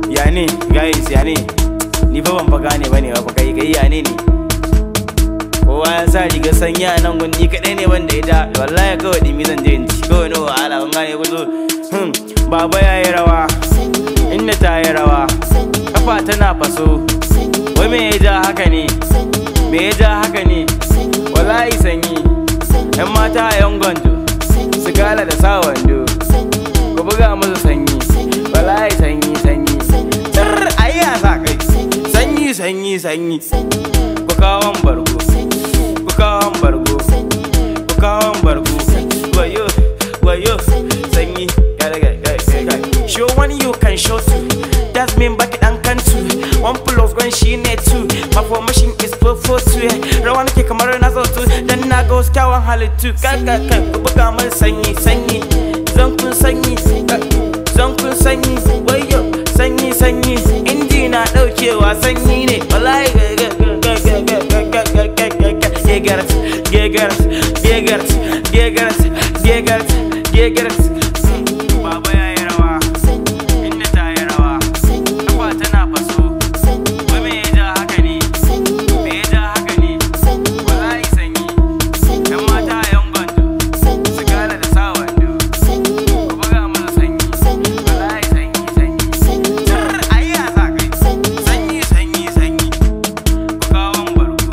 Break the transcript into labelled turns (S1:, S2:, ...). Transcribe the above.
S1: Yani guys, yani ni fa ban fa gane bane ba kai yani ne. Kowa ya sa riga sanya nan gun ni kadai ne wanda ita wallahi kawai dimi zan je in ci kawai no wahala ban gane gudu. Baba yayi rawa inda ta yi rawa kafa tana faso. Wai me ya ja haka ne? Me ya ja haka ne? Wallahi sanyi yan mata a yan gwanjo su gala da sa wando ku buga musu sanyi. Wallahi sanyi ayi a sa kai sanyi ku kawon bargo wayo sanyi show one you can show two. That's mean back it and can two. 1 plus 1 she need 2. My formation is 4-4-2. Rawan ke kamar na so tu dan na ga wasu kyawun halittu. Kai ku buga mun sanyi zan kun sanyi wayo sanyi inji na daukewa sanyi ne wallahi gegarat. Baba yayi rawa inda ta yi rawa kafa tana faso. Wai me ya ja haka ne? Wallahi sanyi yan mata a yan gwanjo su gala da sa wando ku buga mana sanyi. Wallahi sanyi ayi a sa kai sanyi ku kawon bargo